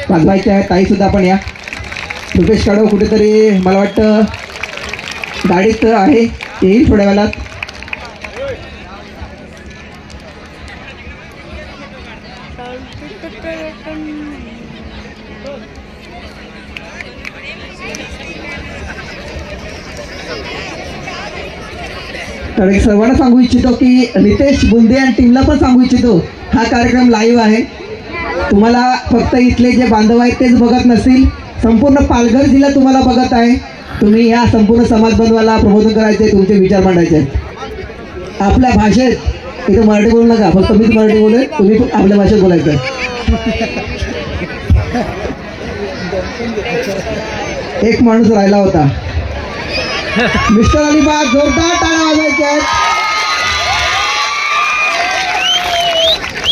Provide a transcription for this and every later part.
वाजवायच्या आहेत, ताई सुद्धा आपण या. रुपेश काढव कुठेतरी मला वाटतं गाडीत आहे, येईल थोड्या वेळात. तर एक सर्वांना सांगू इच्छितो की नितेश बुंदे आणि टीमला पण सांगू इच्छितो, हा कार्यक्रम लाईव्ह आहे. तुम्हाला फक्त इथले जे बांधव आहेत तेच बघत नसतील, संपूर्ण पालघर जिल्हा तुम्हाला बघत आहे. तुम्ही या संपूर्ण समाज बांधवाला प्रबोधन करायचे, तुमचे विचार मांडायचे आपल्या भाषेत. इथं मराठी बोलू नका, फक्त मीच मराठी बोलेन, तुम्ही पण आपल्या भाषेत बोलायचं. एक माणूस राहिला होता, मिस्टर अलिबाग, जोरदार टाळ्या वाजवायच्या आहेत.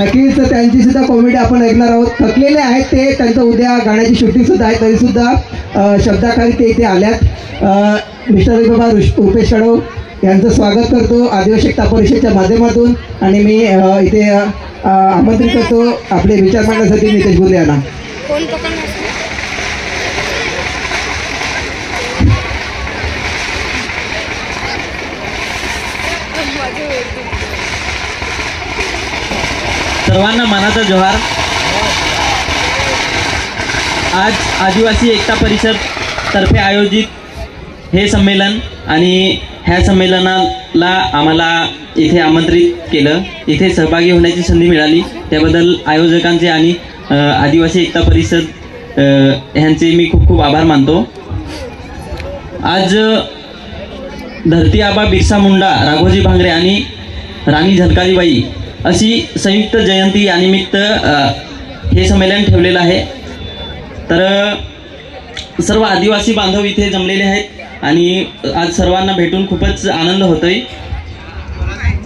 नक्कीच त्यांची सुद्धा कॉमेडी आपण ऐकणार आहोत. थकलेले आहेत ते, त्यांचं उद्या गाण्याची शूटिंग सुद्धा आहे, तरी सुद्धा शब्दाखाली ते इथे आल्यात. मिस्टर अलिबाग रुपेश काढव यांचं स्वागत करतो आदिवासी एकता परिषदेच्या माध्यमातून, आणि मी इथे आमंत्रित करतो आपले विचार मांडण्यासाठी नितेश बुंदे यांना. सर्वांना मानाचा जोहार. आज आदिवासी एकता परिषद तर्फे आयोजित हे संमेलन, आणि ह्या संमेलनाला आम्हाला इथे आमंत्रित केलं, इथे सहभागी होण्याची संधी मिळाली, त्याबद्दल आयोजकांचे आणि आदिवासी एकता परिषद ह्यांचे मी खूप खूप आभार मानतो. आज धरती आबा बिरसा मुंडा, राघोजी भांगरे आणि राणी झलकारीबाई अशी संयुक्त जयंती या निमित्त हे संमेलन ठेवलेलं आहे. तर सर्व आदिवासी बांधव इथे जमलेले आहेत, आणि आज सर्वांना भेटून खूपच आनंद होतोय.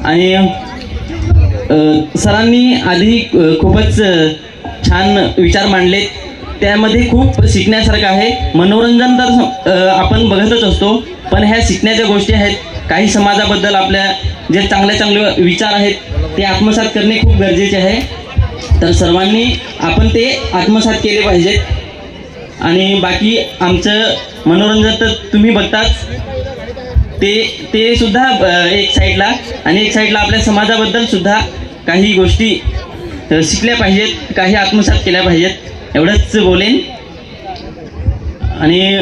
आणि सरांनी आधी खूपच छान विचार मांडले, त्यामध्ये खूप शिकण्यासारखं आहे. मनोरंजन तर आपण बघतच असतो, पण ह्या शिकण्याच्या गोष्टी आहेत. काही समाजाबद्दल आपल्या जे चांगले विचार आहेत ते आत्मसात करणे खूप गरजेचे आहे. तर सर्वांनी आपण ते आत्मसात केले पाहिजेत. आणि बाकी आमचं मनोरंजन तर तुम्ही बघताच, ते सुद्धा एक साईडला, आणि एक साईडला आपल्या समाजाबद्दल सुद्धा काही गोष्टी शिकल्या पाहिजेत, काही आत्मसात केल्या पाहिजेत, एवढंच बोलेन. आणि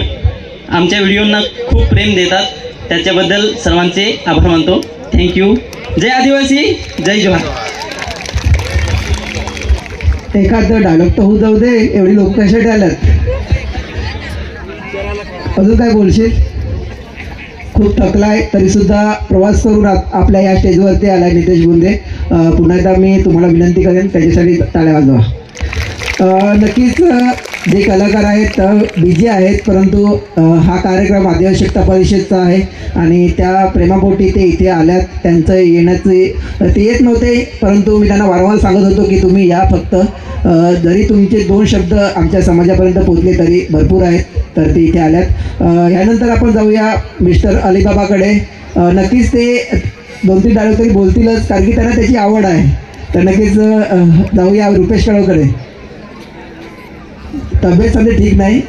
आमच्या व्हिडिओंना खूप प्रेम देतात, त्याच्याबद्दल सर्वांचे आभार मानतो. थँक्यू. जय आदिवासी, जय जोहार. एखादं डायलॉग तर होऊ जाऊ दे, एवढी लोक कशासाठी आल्यात, अजून काय बोलशील? खूप थकलाय तरी सुद्धा प्रवास करून आपल्या या स्टेजवरती आलाय नितेश बुंदे. पुन्हा एकदा मी तुम्हाला विनंती करेन त्याच्यासाठी टाळ्या वाजवा. नक्कीच जे कलाकार आहेत बिझी आहेत, परंतु हा कार्यक्रम आदिवासी एकता परिषदचा आहे आणि त्या प्रेमापोटी ते इथे आल्यात. त्यांचं येण्याचे ते येत नव्हते, परंतु मी त्यांना वारंवार सांगत होतो की तुम्ही या, फक्त जरी तुमचे 2 शब्द आमच्या समाजापर्यंत पोहोचले तरी भरपूर आहेत. तर ते इथे आल्यात. ह्यानंतर आपण जाऊया मिस्टर अलिबाबाकडे. नक्कीच ते 2-3 डायलॉग तरी बोलतीलच, कारण की त्यांना त्याची आवड आहे. तर नक्कीच जाऊया रुपेश काढवकडे. तब्येत सध्या ठीक नाही,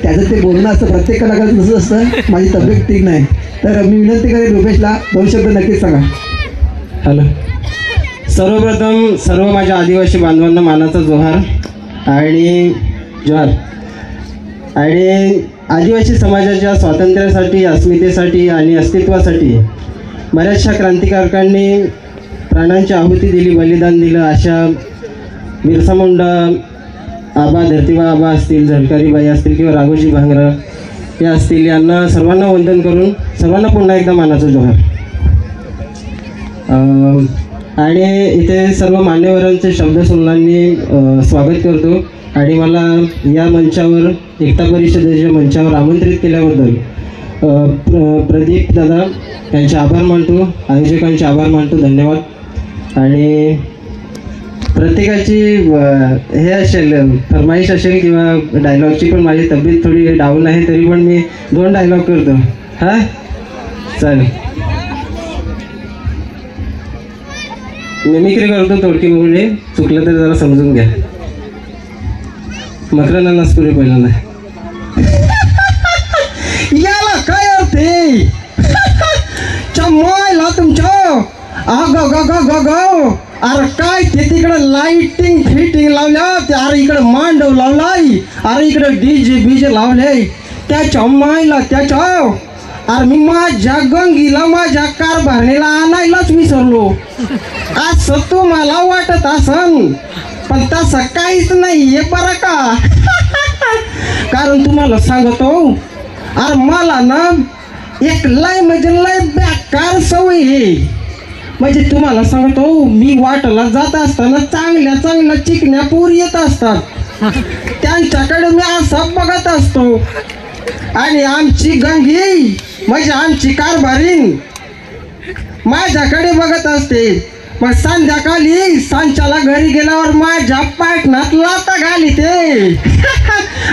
त्याचं ते बोलणं असतं, प्रत्येक कलाकाराचं तसं असतं, माझी तब्येत ठीक नाही. तर मी विनंती करेन रुपेशला 2 शब्द नक्कीच सांगा. हॅलो, सर्वप्रथम सर्व माझ्या आदिवासी बांधवांना मानाचा जोहार आणि जोहार. आणि आदिवासी समाजाच्या स्वातंत्र्यासाठी, अस्मितेसाठी आणि अस्तित्वासाठी बऱ्याचशा क्रांतिकारकांनी प्राणांची आहुती दिली, बलिदान दिलं. अशा बिरसा मुंडा आबा, धरतीबा आबा असतील, झलकारीबाई असतील किंवा राघोजी भांगरे हे असतील, यांना सर्वांना वंदन करून सर्वांना पुन्हा एकदा मानाचा जोहार. आणि इथे सर्व मान्यवरांचे शब्दसुमनांनी स्वागत करतो. आणि मला या मंचावर, एकता परिषदेच्या मंचावर आमंत्रित केल्याबद्दल प्रदीप दादा यांचे आभार मानतो, आयोजकांचे आभार मानतो. धन्यवाद. आणि प्रत्येकाची हे असेल, फरमाईश असेल किंवा डायलॉगची, पण माझी तब्येत थोडी डाऊन आहे, तरी पण मी 2 डायलॉग करतो. हां, चालेल. मिमिक्री करतो थोडकी, मुळे चुकलं तर जरा समजून घ्या. मकरांना नसपुरे पहिल्यांदा. याला काय अर्थ आहे? चम्मायला तुमच्या अग ग ग ग ग. अरे काय ते तिकडं लाइटिंग फिटिंग लावल्यात, अरे इकडं मांडव लावलाय, अरे इकडं डीजे बीजे लावले. त्या चम्मायला त्याच्या अरे मी माझ्या गंगीला माझ्या कारभारणीला आणायलाच विसरलो. असं तुम्हाला वाटत असन पण तसं काहीच नाहीये बरं का. कारण तुम्हाला सांगतो, अरे मला ना एक लय म्हणजे लय बेकार सवय आहे. म्हणजे तुम्हाला सांगतो, मी वाटला जात असताना चांगल्या चांगल्या चिकण्या पोरी येत असतात, त्यांच्याकडे मी असं बघत असतो. आणि आमची गंगी म्हणजे आमची कारभारीण माझ्याकडे बघत असते. मग संध्याकाळी सांच्याला घरी गेल्यावर माझ्या पाटणात लाता घाली ते.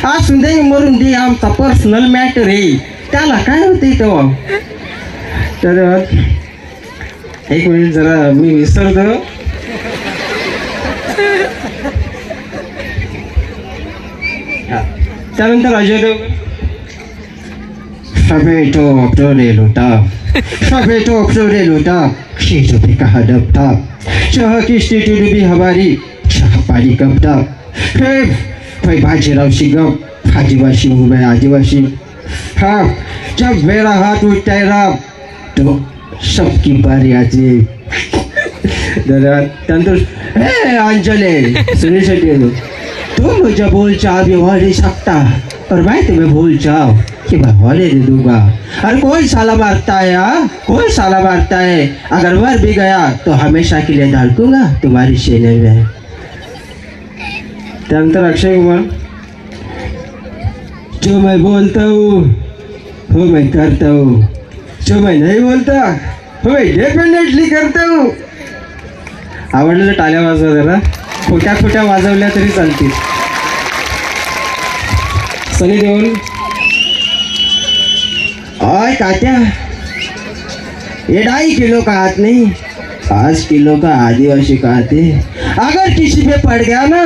असून दे मरून दे, आमचा पर्सनल मॅटर आहे, त्याला काय होते तेव्हा. तर एक मिनिट जरा मी विसरतो. त्यानंतर Ajay Devgan. Sabeto obtore luta, sabeto obtore luta, kishto pika hadapta, shah kishti tudubi habari, shah pari kapta, hey, भाई बाजीराव शिगम, आदिवासी हूँ मैं आदिवासी. हाँ, जब मेरा हाथ उठता है राम, तो सबकी बारी आती है. त्यानंतर हे अंजलि, सुनील शेट्टी येतो. तुम मुझे बोल चाह भी हो नहीं सकता और मैं तुम्हें भूल जाओ कि मैं होने दे दूंगा. अरे कोई साला मारता है, हाँ कोई साला मारता है, अगर मर भी गया तो हमेशा के लिए डाल दूंगा तुम्हारी सीने में. त्यानंतर अक्षय कुमार. जो मैं बोलता हूँ वो मैं करता हूँ, जो मैं नहीं बोलता वो मैं डेफिनेटली करता हूँ. आवडलं तर टाळ्या वाजवा जरा, खोट्या खोट्या वाजवल्या तरी चालतील. सनी देओल. और कात्या, ये 2.5 किलो का हाथ नहीं 5 किलो का आदिवासी का हाथ है. अगर किसी पे पड़ गया ना,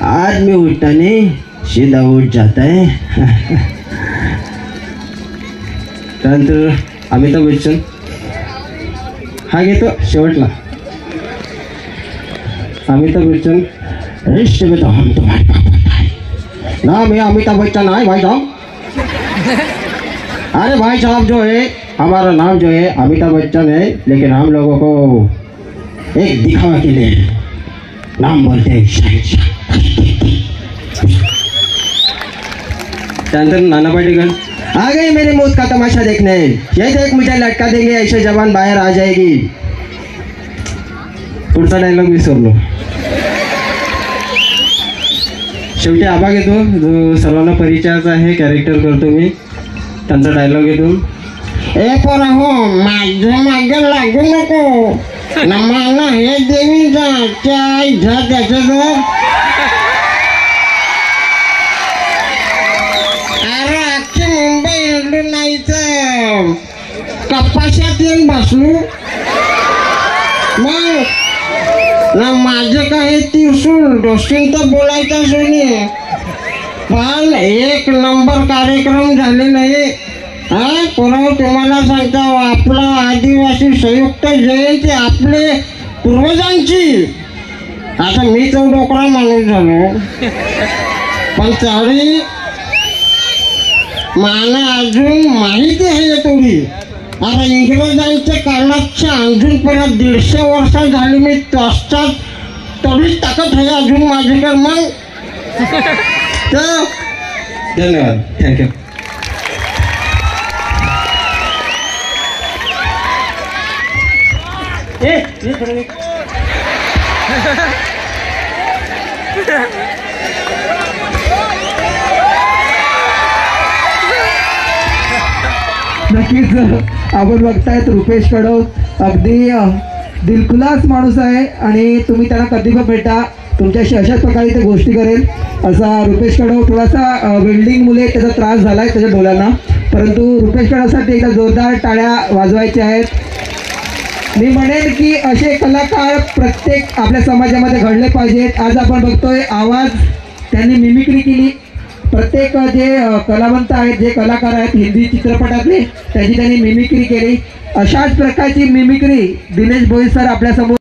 आदमी उठता नहीं सीधा उठ जाता है. त्यानंतर अमिताभ बच्चन. हा घेतो शेवटला. अमिताभ बच्चन. रिश्ते में तो हम तुम्हारे पापा है ना. मैं अमिताभ बच्चन है भाई साहब. अरे भाई साहब जो है, हमारा नाम जो है अमिताभ बच्चन है, लेकिन हम लोगों को एक दिखावा के लिए नाम बोलते हैं शहंशाह. त्यानंतर नाना पाटेकर. आ गई मेरी मौत का तमाशा देखने, ये देख मुझे लटका देंगे ऐसे जवान बाहर आ जाएगी. पुढचा डायलॉग विसरलो. शेवटी आबा घेतो, जो सर्वांना परिचयाचा आहे, कॅरेक्टर करतो मी. त्यांचा डायलॉग घेतो. ए पोरा हो, माझ्या मागे लागू नको ना, मला हे देवीचा त्या त्याच्याजवळ. अरे अख्खी मुंबई हिंडून नाही तर कपाशात येऊन बसलो मग ना. माझं काही तिरसून डोसकीन तर बोलायचं सोनी, पण 1 नंबर कार्यक्रम झालेला आहे. हा पुराव तुम्हाला सांगता, आपला आदिवासी संयुक्त जयंती आपले पूर्वजांची. आता मी तर डोकरा माणूस झालो, पण तरी मला अजून माहिती आहे थोडी. आता इंग्रजांच्या काळाच्या अजून परत 150 वर्ष झाली मी तोचतात, थोडीच ताकद आहे अजून माझ्याकडे. मग तर धन्यवाद. थँक्यू. नक्कीच आपण बघतायत रुपेश कडव अगदी दिलखुलास माणूस आहे आणि तुम्ही त्याला कधी पण भेटा, तुमच्याशी अशाच प्रकारे ते गोष्टी करेल. असा रुपेश कडव. थोडासा वेल्डिंग मुले त्याचा त्रास झाला आहे त्याच्या डोळ्यांना, परंतु रुपेश कडवसाठी एकदा जोरदार टाळ्या वाजवायच्या आहेत. मी म्हणेन की असे कलाकार प्रत्येक आपल्या समाजामध्ये घडले पाहिजेत. आज आपण बघतोय आवाज त्यांनी मिमिक्री केली. प्रत्येक जे कलावंत आहेत, जे कलाकार आहेत हिंदी चित्रपटातले, त्याची त्यांनी मिमिक्री केली. अशाच प्रकारची मिमिक्री दिनेश भोई सर आपल्यासमोर